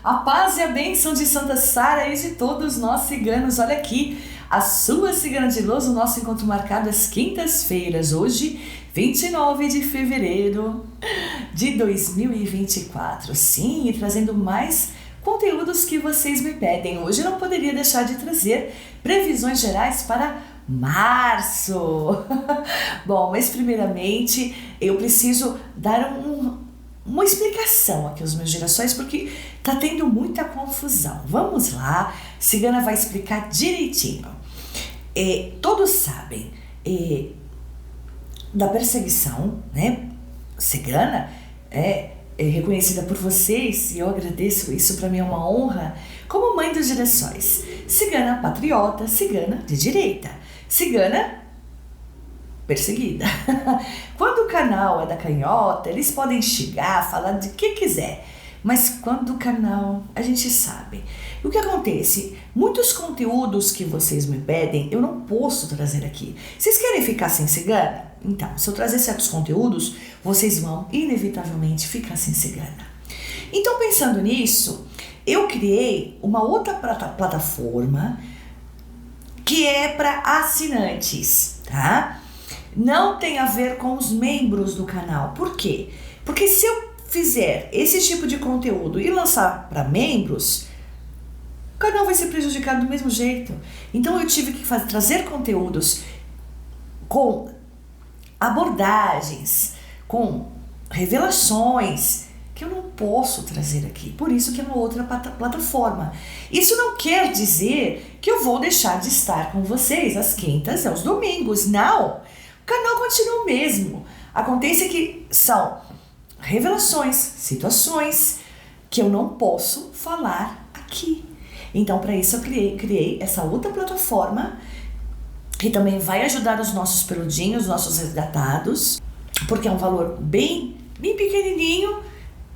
A paz e a bênção de Santa Sara e de todos nós ciganos. Olha aqui, a sua cigana de luz, o nosso encontro marcado às quintas-feiras, hoje, 29 de fevereiro de 2024. Sim, e trazendo mais conteúdos que vocês me pedem. Hoje eu não poderia deixar de trazer previsões gerais para março. Bom, mas primeiramente eu preciso dar uma explicação aqui aos meus girassóis, porque tá tendo muita confusão. Vamos lá, Cigana vai explicar direitinho. Todos sabem da perseguição, né? Cigana é reconhecida por vocês, e eu agradeço, isso para mim é uma honra, como mãe dos girassóis. Cigana patriota, cigana de direita, cigana perseguida. Quando o canal é da canhota, eles podem xingar, falar de que quiser, mas quando o canal, a gente sabe. O que acontece? Muitos conteúdos que vocês me pedem, eu não posso trazer aqui. Vocês querem ficar sem cigana? Então, se eu trazer certos conteúdos, vocês vão inevitavelmente ficar sem cigana. Então, pensando nisso, eu criei uma outra plataforma que é para assinantes, tá? Não tem a ver com os membros do canal. Por quê? Porque se eu fizer esse tipo de conteúdo e lançar para membros, o canal vai ser prejudicado do mesmo jeito. Então eu tive que trazer conteúdos com abordagens, com revelações que eu não posso trazer aqui. Por isso que é uma outra plataforma. Isso não quer dizer que eu vou deixar de estar com vocês às quintas e aos domingos. Não! O canal continua o mesmo. Acontece que são revelações, situações que eu não posso falar aqui. Então, para isso eu criei essa outra plataforma que também vai ajudar os nossos peludinhos, nossos resgatados, porque é um valor bem pequenininho,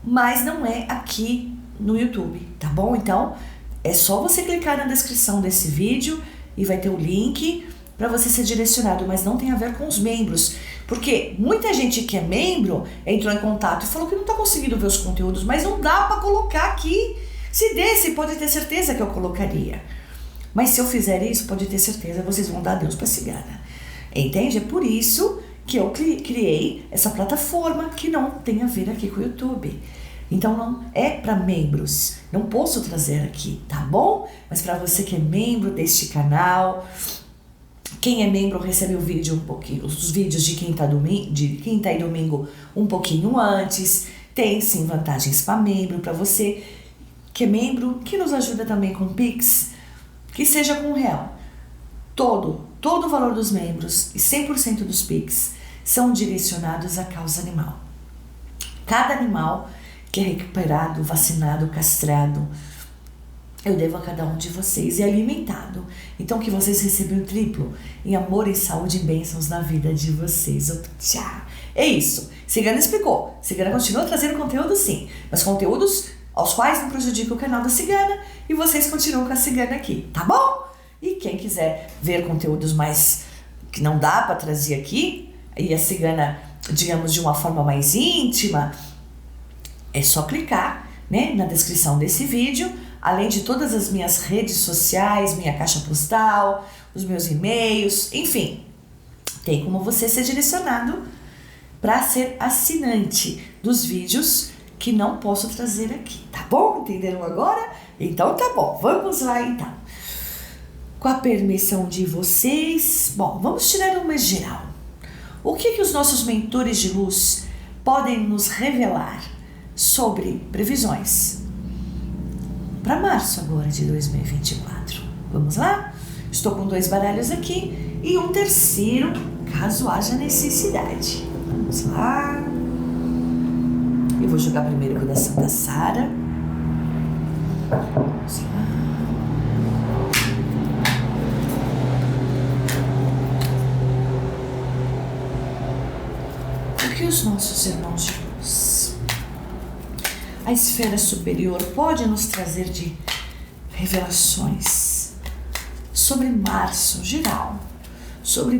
mas não é aqui no YouTube, tá bom? Então, é só você clicar na descrição desse vídeo e vai ter o link para você ser direcionado, mas não tem a ver com os membros, porque muita gente que é membro entrou em contato e falou que não está conseguindo ver os conteúdos, mas não dá para colocar aqui. Se desse, pode ter certeza que eu colocaria. Mas se eu fizer isso, pode ter certeza, vocês vão dar adeus para cigana. Entende? É por isso que eu criei essa plataforma que não tem a ver aqui com o YouTube. Então não é para membros, não posso trazer aqui, tá bom? Mas para você que é membro deste canal, quem é membro recebe o vídeo um pouquinho, os vídeos de quinta e domingo um pouquinho antes. Tem sim vantagens para membro, para você que é membro, que nos ajuda também com Pix, que seja com R$1. Todo o valor dos membros e 100% dos Pix são direcionados à causa animal. Cada animal que é recuperado, vacinado, castrado, eu devo a cada um de vocês e alimentado. Então que vocês recebam o triplo em amor e saúde e bênçãos na vida de vocês. Tchau! É isso. Cigana explicou. Cigana continua trazendo conteúdo sim, mas conteúdos aos quais não prejudica o canal da Cigana, e vocês continuam com a Cigana aqui, tá bom? E quem quiser ver conteúdos mais que não dá para trazer aqui, e a Cigana, digamos, de uma forma mais íntima, é só clicar, né, na descrição desse vídeo, além de todas as minhas redes sociais, minha caixa postal, os meus e-mails, enfim, tem como você ser direcionado para ser assinante dos vídeos que não posso trazer aqui, tá bom? Entenderam agora? Então tá bom, vamos lá então. Com a permissão de vocês, bom, vamos tirar uma geral. O que os nossos mentores de luz podem nos revelar sobre previsões para março agora de 2024? Vamos lá? Estou com 2 baralhos aqui e um terceiro, caso haja necessidade. Vamos lá. Eu vou jogar primeiro o da Santa Sara. Vamos lá. O que os nossos irmãos de luz, a esfera superior, pode nos trazer de revelações sobre março geral, sobre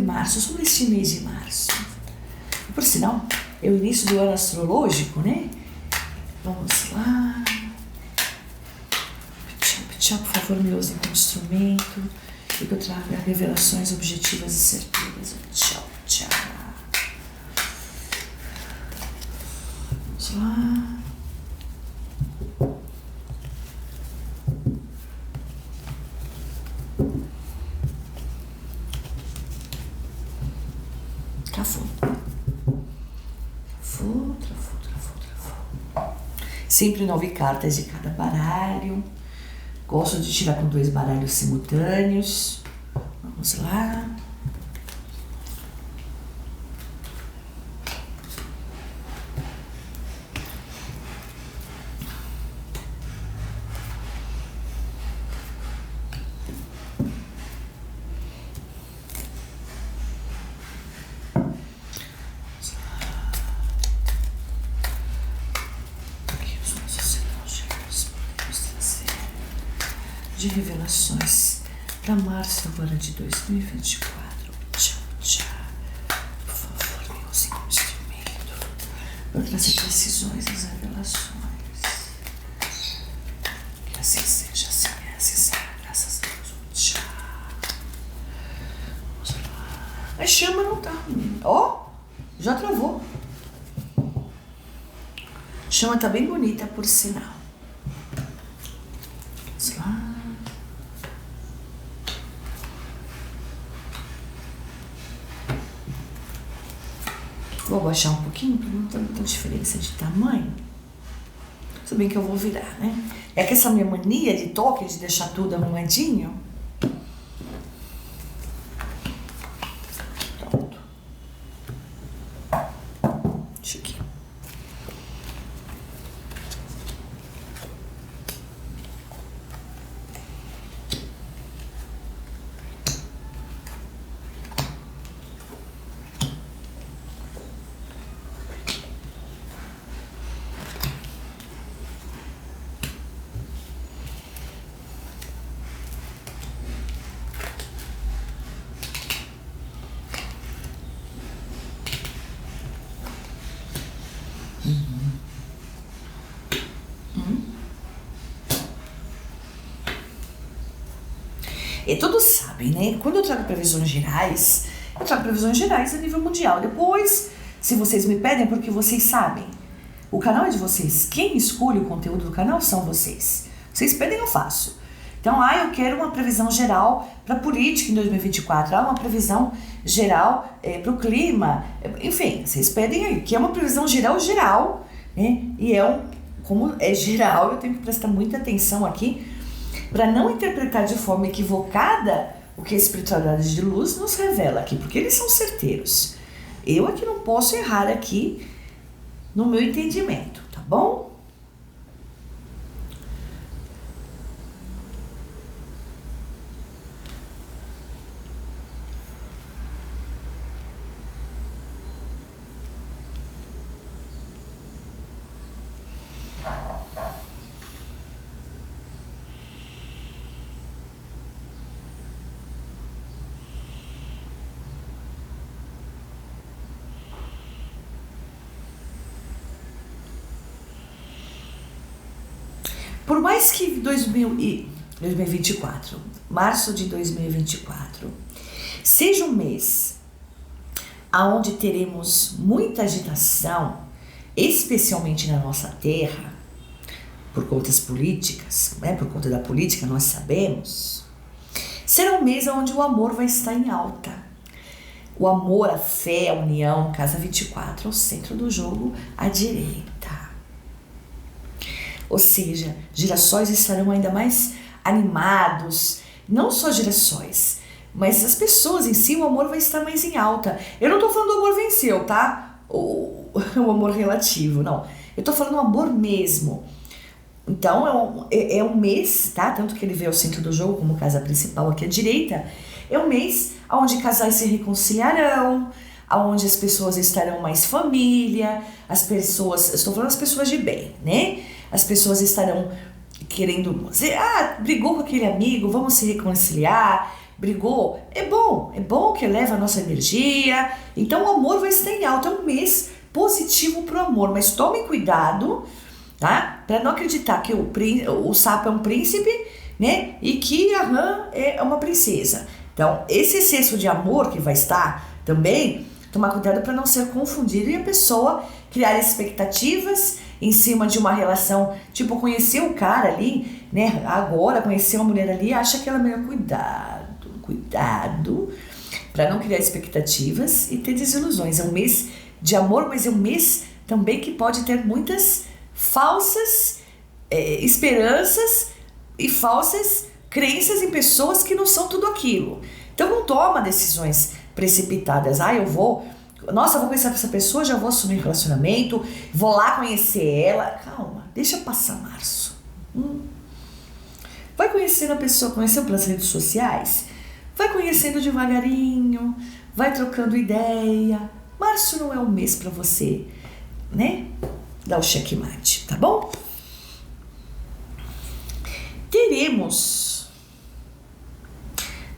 este mês de março? Por sinal, é o início do ano astrológico, né? Vamos lá. Tchau, por favor, me usem como instrumento e que eu traga revelações objetivas e certeiras. Tchau, tchau. Vamos lá. Travou. Sempre 9 cartas de cada baralho. Gosto de tirar com 2 baralhos simultâneos. Vamos lá. De revelações para março agora de 2024. Tchau, tchau. Por favor, me use como instrumento para trazer precisões às revelações. Que assim seja, assim é, assim será, graças a Deus. Tchau. Vamos lá. A chama não tá. Ó, já travou. A chama tá bem bonita, por sinal. Vamos lá. Vou abaixar um pouquinho para não ter muita diferença de tamanho. Se bem que eu vou virar, né? É que essa minha mania de toque, de deixar tudo arrumadinho. Pronto. Deixa aqui. E todos sabem, né? Quando eu trago previsões gerais, eu trago previsões gerais a nível mundial. Depois, se vocês me pedem, é porque vocês sabem. O canal é de vocês. Quem escolhe o conteúdo do canal são vocês. Vocês pedem, eu faço. Então, eu quero uma previsão geral para política em 2024. Uma previsão geral para o clima. Enfim, vocês pedem aí, que é uma previsão geral, né? E como é geral, eu tenho que prestar muita atenção aqui para não interpretar de forma equivocada o que a espiritualidade de luz nos revela aqui, porque eles são certeiros. Eu aqui não posso errar aqui no meu entendimento, tá bom? Por mais que 2024, março de 2024, seja um mês onde teremos muita agitação, especialmente na nossa terra, por contas políticas, né? Por conta da política, nós sabemos, será um mês onde o amor vai estar em alta. O amor, a fé, a união, casa 24, ao centro do jogo, à direita. Ou seja, girassóis estarão ainda mais animados, não só girassóis, mas as pessoas em si, o amor vai estar mais em alta. Eu não tô falando do amor venceu, tá? O amor relativo, não. Eu tô falando do amor mesmo. Então, é um mês, tá? Tanto que ele veio ao centro do jogo, como casa principal aqui à direita. É um mês onde casais se reconciliarão, onde as pessoas estarão mais família, estou falando das pessoas de bem, né? As pessoas estarão querendo dizer, brigou com aquele amigo, vamos se reconciliar, brigou, é bom que eleva a nossa energia, então o amor vai estar em alta, é um mês positivo pro amor, mas tomem cuidado, tá? Para não acreditar que o sapo é um príncipe né? E que a Han é uma princesa. Então, esse excesso de amor que vai estar também, tomar cuidado para não ser confundido e a pessoa criar expectativas em cima de uma relação, tipo, conhecer o cara ali, né? Agora, conhecer uma mulher ali, acha que ela é melhor. Cuidado, para não criar expectativas e ter desilusões. É um mês de amor, mas é um mês também que pode ter muitas falsas esperanças e falsas crenças em pessoas que não são tudo aquilo. Então não toma decisões precipitadas. Eu vou conhecer essa pessoa, já vou assumir um relacionamento, vou lá conhecer ela. Calma, deixa passar março. Vai conhecendo a pessoa, conhecendo pelas redes sociais, vai conhecendo devagarinho, vai trocando ideia. Março não é um mês para você, né? Dar o checkmate, tá bom? Teremos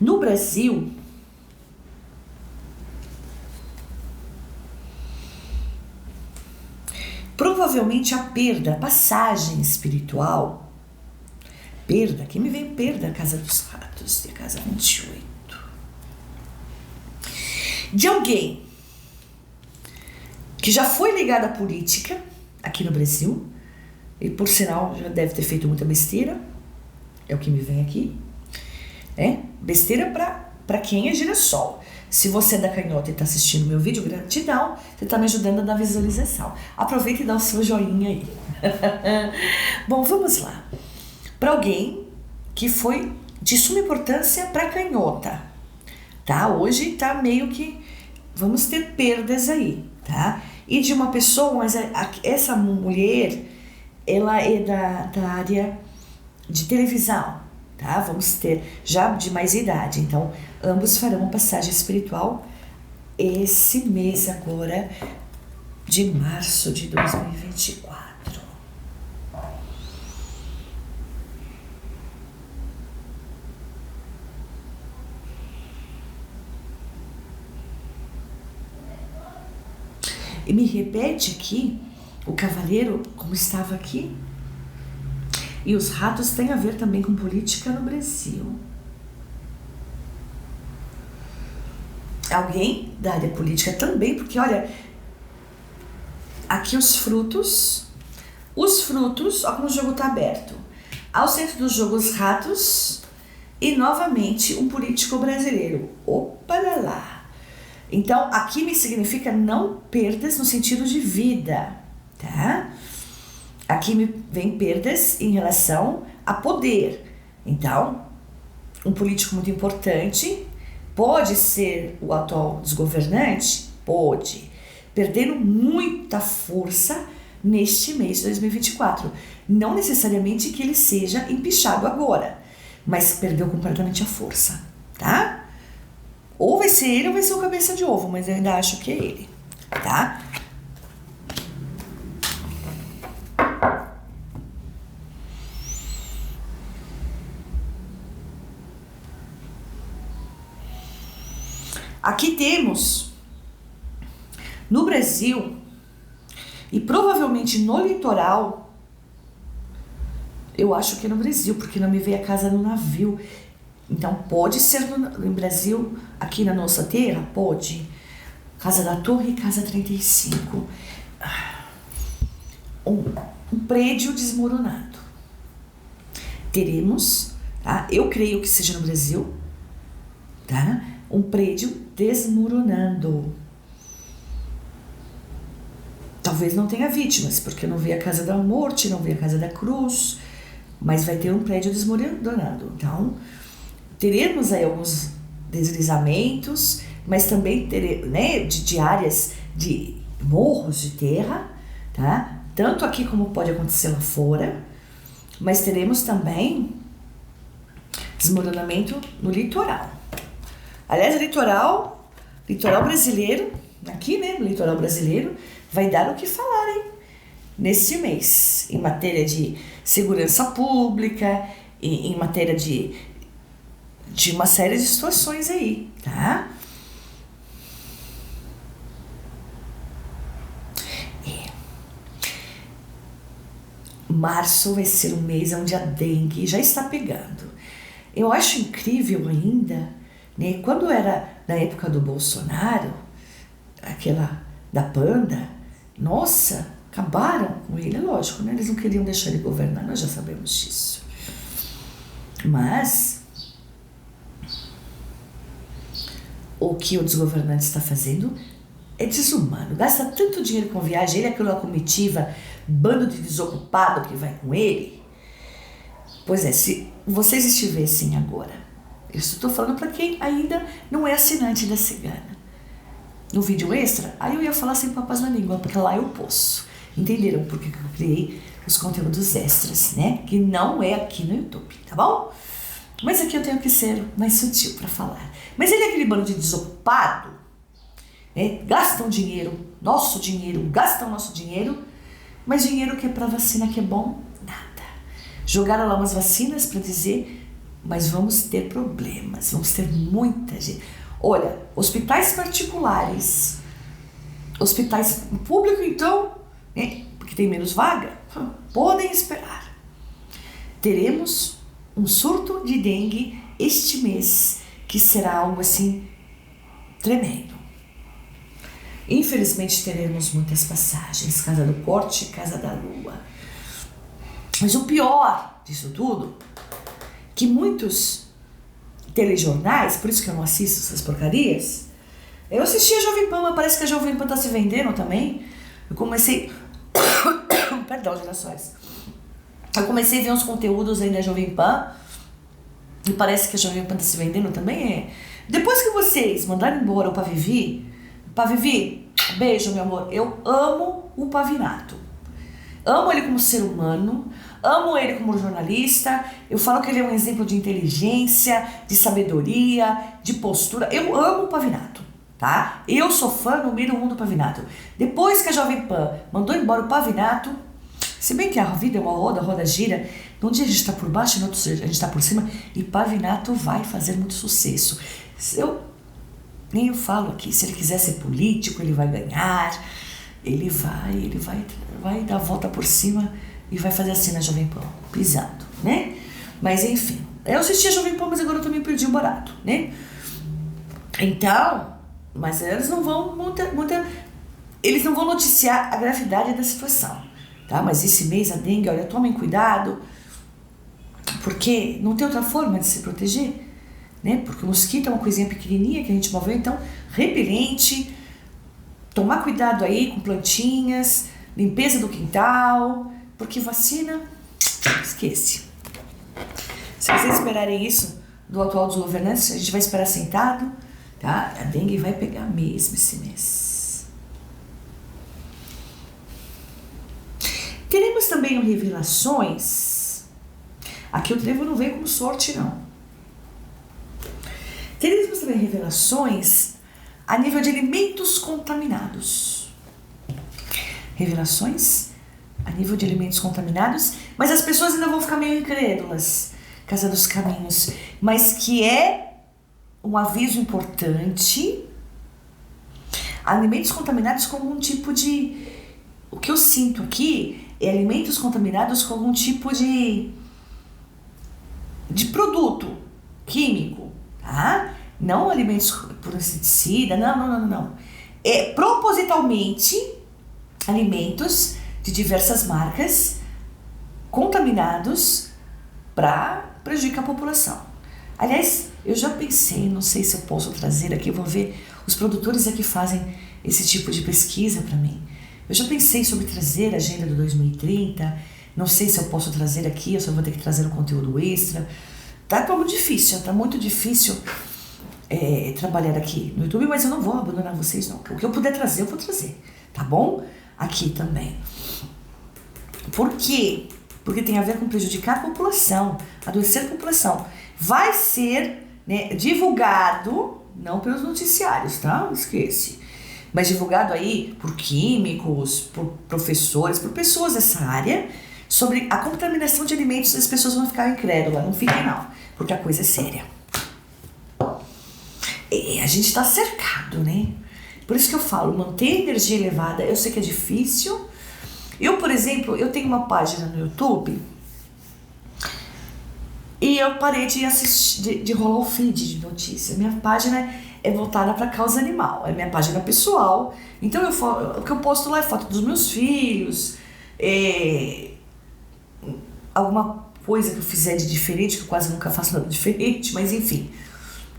no Brasil provavelmente a perda, a passagem espiritual. Perda, aqui me vem perda, Casa dos Ratos, de casa 28. De alguém que já foi ligado à política aqui no Brasil, e por sinal já deve ter feito muita besteira, é o que me vem aqui, besteira para quem é girassol. Se você é da canhota e está assistindo meu vídeo, gratidão, você está me ajudando a dar visualização. Aproveita e dá o seu joinha aí. Bom, vamos lá. Para alguém que foi de suma importância para canhota, tá? Hoje tá meio que vamos ter perdas aí, tá? E de uma pessoa, mas essa mulher, ela é da área de televisão, tá? Vamos ter já de mais idade, então ambos farão uma passagem espiritual esse mês agora de março de 2024. E me repete aqui, o cavaleiro, como estava aqui, e os ratos têm a ver também com política no Brasil. Alguém da área política também, porque olha, aqui os frutos, ó como o jogo tá aberto. Ao centro do jogo os ratos e novamente um político brasileiro. Opa lá! Então, aqui me significa não perdas no sentido de vida, tá? Aqui me vem perdas em relação a poder. Então, um político muito importante pode ser o atual desgovernante? Pode. Perdendo muita força neste mês de 2024. Não necessariamente que ele seja empichado agora, mas perdeu completamente a força, tá? Ou vai ser ele ou vai ser o cabeça de ovo, mas eu ainda acho que é ele, tá? Aqui temos, no Brasil, e provavelmente no litoral, eu acho que é no Brasil, porque não me veio a casa no navio. Então, pode ser no Brasil, aqui na nossa terra? Pode. Casa da Torre, casa 35. Um prédio desmoronado. Teremos, tá? Eu creio que seja no Brasil, tá? Um prédio desmoronando. Talvez não tenha vítimas, porque não veio a casa da morte, não veio a casa da cruz, mas vai ter um prédio desmoronando. Então, teremos aí alguns deslizamentos, mas também teremos, né, de áreas de morros de terra, tá? Tanto aqui como pode acontecer lá fora, mas teremos também desmoronamento no litoral. Aliás, o litoral brasileiro, aqui, né, no litoral brasileiro, vai dar o que falar, hein? Neste mês, em matéria de segurança pública, em matéria de uma série de situações aí, tá? Março vai ser um mês onde a dengue já está pegando. Eu acho incrível ainda, né? Quando era na época do Bolsonaro, aquela da Panda, nossa, acabaram com ele, é lógico, né? Eles não queriam deixar ele governar, nós já sabemos disso. Mas o que o desgovernante está fazendo é desumano. Gasta tanto dinheiro com viagem, ele é aquela comitiva, bando de desocupado que vai com ele. Pois é, se vocês estivessem agora, eu estou falando para quem ainda não é assinante da Cigana. No vídeo extra, aí eu ia falar sem papas na língua, porque lá eu posso. Entenderam por que eu criei os conteúdos extras, né? Que não é aqui no YouTube, tá bom? Mas aqui eu tenho que ser mais sutil para falar. Mas ele é aquele bando de desocupado, né? Gastam dinheiro, nosso dinheiro, gastam nosso dinheiro, mas dinheiro que é para vacina que é bom, nada. Jogaram lá umas vacinas para dizer, mas vamos ter problemas, vamos ter muita gente. Olha, hospitais particulares, hospitais públicos então, né? Porque tem menos vaga, podem esperar. Teremos um surto de dengue este mês, que será algo assim tremendo. Infelizmente teremos muitas passagens, Casa do Corte e Casa da Lua. Mas o pior disso tudo, que muitos telejornais, por isso que eu não assisto essas porcarias, eu assisti a Jovem Pan, mas parece que a Jovem Pan tá se vendendo também. Eu comecei... Perdão, gerações. Eu comecei a ver uns conteúdos aí da Jovem Pan e parece que a Jovem Pan tá se vendendo também. Depois que vocês mandaram embora o Pavivi, beijo, meu amor, eu amo o Pavinato. Amo ele como ser humano, amo ele como jornalista, eu falo que ele é um exemplo de inteligência, de sabedoria, de postura. Eu amo o Pavinato, tá? Eu sou fã número 1 do Pavinato. Depois que a Jovem Pan mandou embora o Pavinato, se bem que a vida é uma roda, a roda gira, num dia a gente está por baixo e no outro dia a gente está por cima, e Pavinato vai fazer muito sucesso. Nem eu falo aqui, se ele quiser ser político, ele vai ganhar, ele vai dar a volta por cima e vai fazer assim na Jovem Pan, pisando, né? Mas enfim, eu assisti a Jovem Pan, mas agora eu também perdi o barato, né? Então, mas eles não vão eles não vão noticiar a gravidade da situação, tá? Mas esse mês a dengue, olha, tomem cuidado, porque não tem outra forma de se proteger, né? Porque o mosquito é uma coisinha pequenininha que a gente moveu, então repelente, tomar cuidado aí com plantinhas, limpeza do quintal, porque vacina, esquece. Se vocês esperarem isso do atual desgovernante, a gente vai esperar sentado, tá? A dengue vai pegar mesmo esse mês. Teremos também revelações. Aqui o trevo não vem como sorte, não. Teremos também revelações a nível de alimentos contaminados. Revelações a nível de alimentos contaminados, mas as pessoas ainda vão ficar meio incrédulas, Casa dos Caminhos, mas que é um aviso importante. Alimentos contaminados com algum tipo de... O que eu sinto aqui é alimentos contaminados com algum tipo de produto químico, tá? Não alimentos por inseticida, não. É propositalmente alimentos de diversas marcas contaminados para prejudicar a população. Aliás, eu já pensei, não sei se eu posso trazer aqui, eu vou ver, os produtores é que fazem esse tipo de pesquisa para mim. Eu já pensei sobre trazer a agenda do 2030, não sei se eu posso trazer aqui, eu só vou ter que trazer um conteúdo extra. Tá muito difícil trabalhar aqui no YouTube, mas eu não vou abandonar vocês não. O que eu puder trazer, eu vou trazer, tá bom? Aqui também. Por quê? Porque tem a ver com prejudicar a população, adoecer a população. Vai ser, né, divulgado, não pelos noticiários, tá? Esquece. Mas divulgado aí por químicos, por professores, por pessoas dessa área, sobre a contaminação de alimentos. As pessoas vão ficar incrédulas, não fiquem não, porque a coisa é séria. A gente está cercado, né? Por isso que eu falo, manter a energia elevada, eu sei que é difícil. Eu, por exemplo, eu tenho uma página no YouTube E eu parei de assistir, de rolar o feed de notícia. Minha página é voltada para causa animal, é minha página pessoal. Então o que eu posto lá é foto dos meus filhos, alguma coisa que eu fizer de diferente, que eu quase nunca faço nada diferente, mas enfim.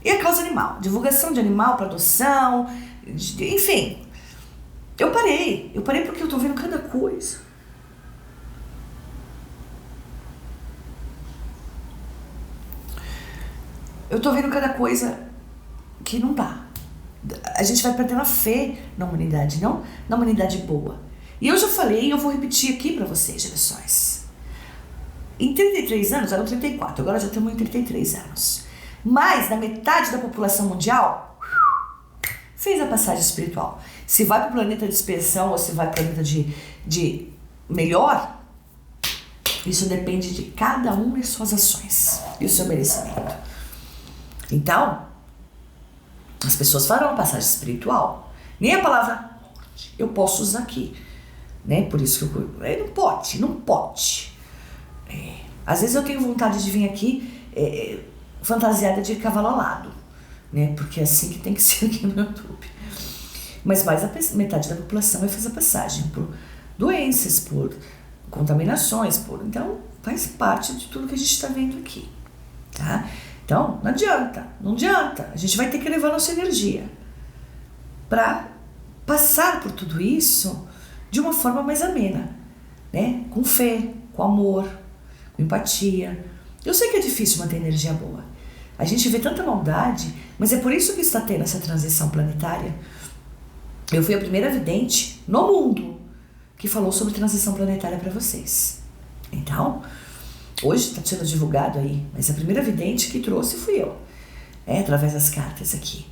E a causa animal, divulgação de animal para adoção, enfim. Eu parei porque eu tô vendo cada coisa. Eu tô vendo cada coisa que não dá. A gente vai perdendo a fé na humanidade, não na humanidade boa. E eu já falei, e eu vou repetir aqui para vocês, gerações. Em 33 anos, eram 34, agora já estamos em 33 anos. Mais da metade da população mundial fez a passagem espiritual. Se vai para o planeta de expiação ou se vai para o planeta de melhor, isso depende de cada um e suas ações e o seu merecimento. Então, as pessoas farão a passagem espiritual. Nem a palavra eu posso usar aqui, né? Por isso que eu não pode. Às vezes eu tenho vontade de vir aqui fantasiada de cavalo alado, né? Porque é assim que tem que ser aqui no YouTube. Mas mais da metade da população vai fazer a passagem por doenças, por contaminações, então faz parte de tudo que a gente está vendo aqui, tá? Então não adianta, a gente vai ter que levar nossa energia para passar por tudo isso de uma forma mais amena, né? Com fé, com amor, com empatia. Eu sei que é difícil manter energia boa. A gente vê tanta maldade, mas é por isso que está tendo essa transição planetária. Eu fui a primeira vidente no mundo que falou sobre transição planetária para vocês. Então, hoje está sendo divulgado aí, mas a primeira vidente que trouxe fui eu. Através das cartas aqui,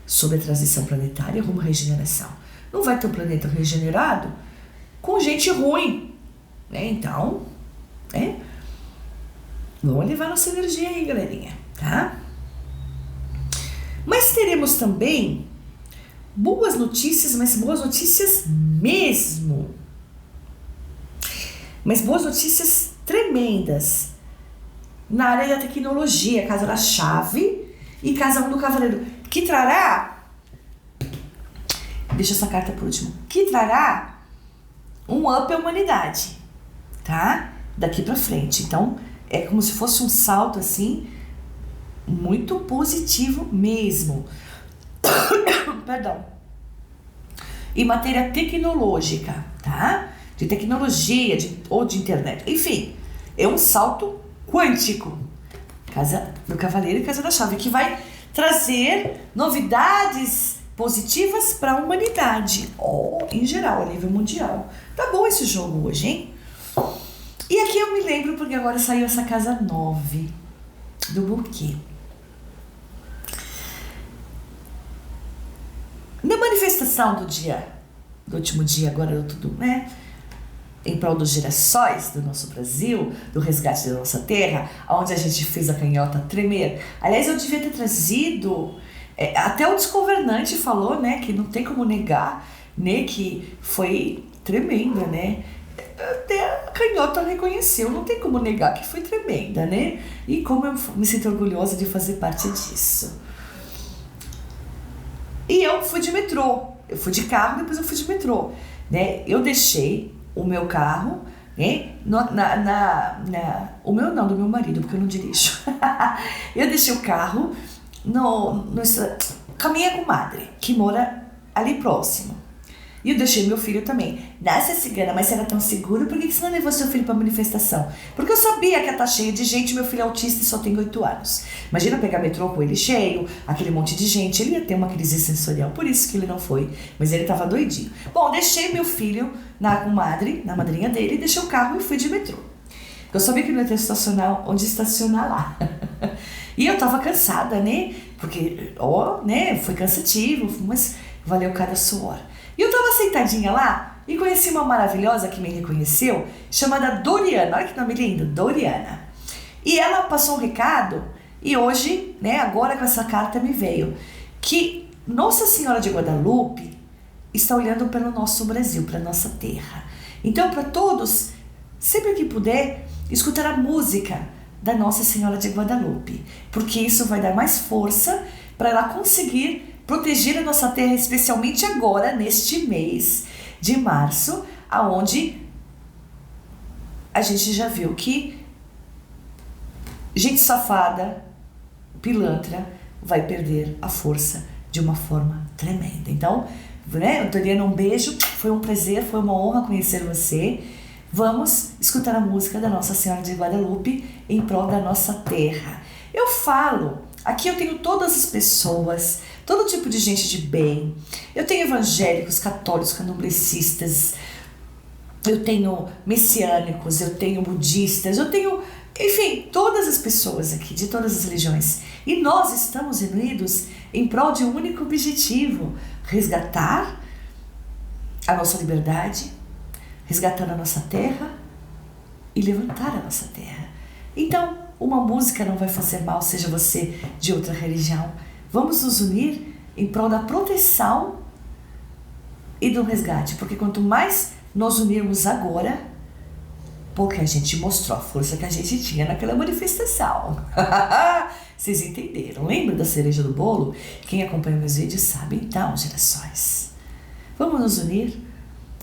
sobre a transição planetária rumo à regeneração. Não vai ter um planeta regenerado com gente ruim, né? Então, vamos levar nossa energia aí, galerinha, tá? Mas teremos também boas notícias, mas boas notícias mesmo. Mas boas notícias tremendas na área da tecnologia, Casa da Chave e Casa 1 do Cavaleiro, que trará, deixa essa carta por último, que trará um up à humanidade, tá? Daqui pra frente. Então, é como se fosse um salto assim, muito positivo mesmo. Perdão. E matéria tecnológica, tá? De tecnologia, ou de internet. Enfim, é um salto quântico. Casa do Cavaleiro e Casa da Chave, que vai trazer novidades positivas para a humanidade. Em geral, a nível mundial. Tá bom esse jogo hoje, hein? E aqui eu me lembro, porque agora saiu essa Casa 9 do buquê. Na manifestação do último dia, agora tudo, né? Em prol dos girassóis do nosso Brasil, do resgate da nossa terra, onde a gente fez a canhota tremer. Aliás, eu devia ter trazido, até o desgovernante falou, né, que não tem como negar, né, que foi tremenda, né? Até a canhota reconheceu, não tem como negar que foi tremenda, né? E como eu me sinto orgulhosa de fazer parte disso. E eu fui de metrô, eu fui de carro, depois eu fui de metrô, né? Eu deixei o meu carro, né? O meu não, do meu marido, porque eu não dirijo. Eu deixei o carro com a minha comadre, que mora ali próximo. E eu deixei meu filho também. Nossa, cigana, mas você era tão seguro, por que você não levou seu filho pra manifestação? Porque eu sabia que ia estar cheio de gente, meu filho é autista e só tem 8 anos. Imagina pegar metrô com ele cheio, aquele monte de gente, ele ia ter uma crise sensorial, por isso que ele não foi, mas ele tava doidinho. Bom, deixei meu filho na comadre, na madrinha dele, deixei o carro e fui de metrô. Eu sabia que não ia ter onde estacionar lá. E eu tava cansada, né? Porque, né, foi cansativo, mas valeu cada suor. E eu tava sentadinha lá e conheci uma maravilhosa que me reconheceu, chamada Doriana. Olha que nome lindo, Doriana. E ela passou um recado, e hoje, né, agora com essa carta me veio, que Nossa Senhora de Guadalupe está olhando pelo nosso Brasil, para nossa terra. Então, para todos, sempre que puder, escutar a música da Nossa Senhora de Guadalupe, porque isso vai dar mais força para ela conseguir proteger a nossa terra, especialmente agora, neste mês de março, aonde a gente já viu que gente safada, pilantra, vai perder a força de uma forma tremenda. Então, né, Antoniana, um beijo, foi um prazer, foi uma honra conhecer você. Vamos escutar a música da Nossa Senhora de Guadalupe em prol da nossa terra. Eu falo, aqui eu tenho todas as pessoas, todo tipo de gente de bem. Eu tenho evangélicos, católicos, candomblecistas, eu tenho messiânicos, eu tenho budistas, eu tenho, enfim, todas as pessoas aqui, de todas as religiões. E nós estamos unidos em prol de um único objetivo: resgatar a nossa liberdade, resgatar a nossa terra e levantar a nossa terra. Então, uma música não vai fazer mal, seja você de outra religião. Vamos nos unir em prol da proteção e do resgate, porque quanto mais nós unirmos agora, porque a gente mostrou a força que a gente tinha naquela manifestação. Vocês entenderam? Lembra da cereja do bolo? Quem acompanha meus vídeos sabe. Então, gerações, vamos nos unir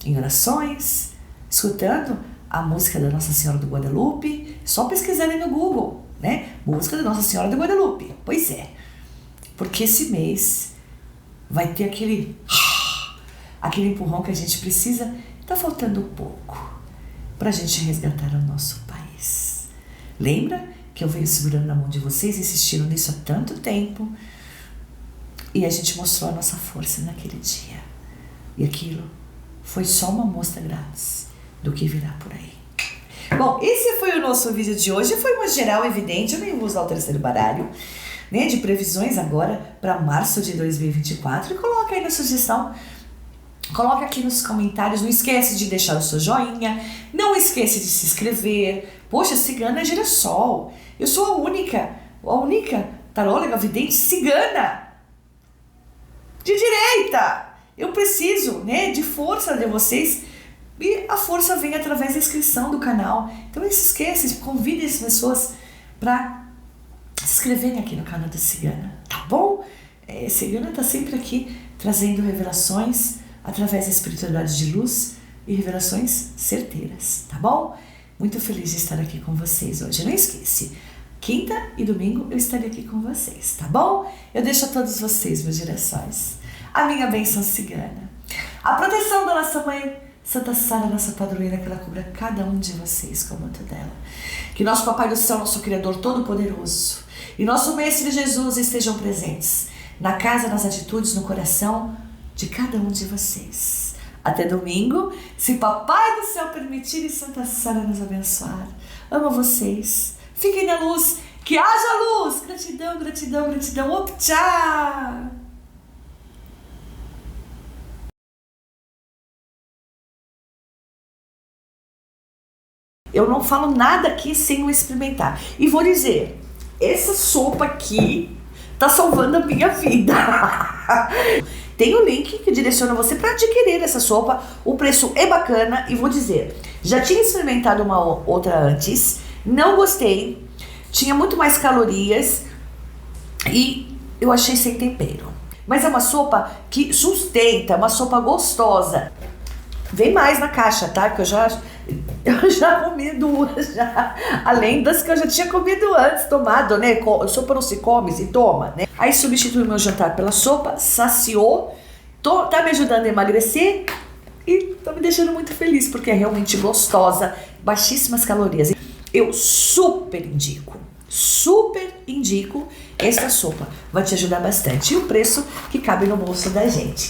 em orações, escutando a música da Nossa Senhora do Guadalupe. Só pesquisarem no Google, né? Música da Nossa Senhora do Guadalupe. Pois é, porque esse mês vai ter aquele empurrão que a gente precisa. Tá faltando pouco pra gente resgatar o nosso país. Lembra que eu venho segurando na mão de vocês, insistindo nisso há tanto tempo, e a gente mostrou a nossa força naquele dia. E aquilo foi só uma amostra grátis do que virá por aí. Bom, esse foi o nosso vídeo de hoje. Foi uma geral evidente, eu nem vou usar o terceiro baralho, né, de previsões agora para março de 2024. E coloca aí na sugestão, coloca aqui nos comentários. Não esquece de deixar o seu joinha, não esquece de se inscrever. Poxa, cigana é girassol. Eu sou a única taróloga vidente cigana de direita. Eu preciso, né, de força de vocês, e a força vem através da inscrição do canal. Então não se esqueça, convide as pessoas para se inscreverem aqui no canal da Cigana, tá bom? Cigana está sempre aqui trazendo revelações através da espiritualidade de luz e revelações certeiras, tá bom? Muito feliz de estar aqui com vocês hoje. Não esquece, quinta e domingo eu estarei aqui com vocês, tá bom? Eu deixo a todos vocês, meus girassóis, a minha bênção cigana, a proteção da nossa mãe Santa Sara, nossa padroeira, que ela cubra cada um de vocês com o manto dela. Que nosso Papai do Céu, nosso Criador Todo-Poderoso, e nosso Mestre Jesus estejam presentes na casa, nas atitudes, no coração de cada um de vocês. Até domingo, se Papai do Céu permitir e Santa Sara nos abençoar. Amo vocês. Fiquem na luz. Que haja luz. Gratidão, gratidão, gratidão. Tchau. Eu não falo nada aqui sem eu experimentar. E vou dizer, essa sopa aqui tá salvando a minha vida. Tem o link que direciona você para adquirir essa sopa. O preço é bacana e vou dizer, já tinha experimentado uma outra antes, não gostei, tinha muito mais calorias e eu achei sem tempero. Mas é uma sopa que sustenta, uma sopa gostosa. Vem mais na caixa, tá? Que eu já comi duas, já. Além das que eu já tinha comido antes, tomado, né? Sopa não se come, se toma, né? Aí substitui meu jantar pela sopa, saciou, tá me ajudando a emagrecer e tá me deixando muito feliz, porque é realmente gostosa, baixíssimas calorias. Eu super indico esta sopa, vai te ajudar bastante. E o preço que cabe no bolso da gente.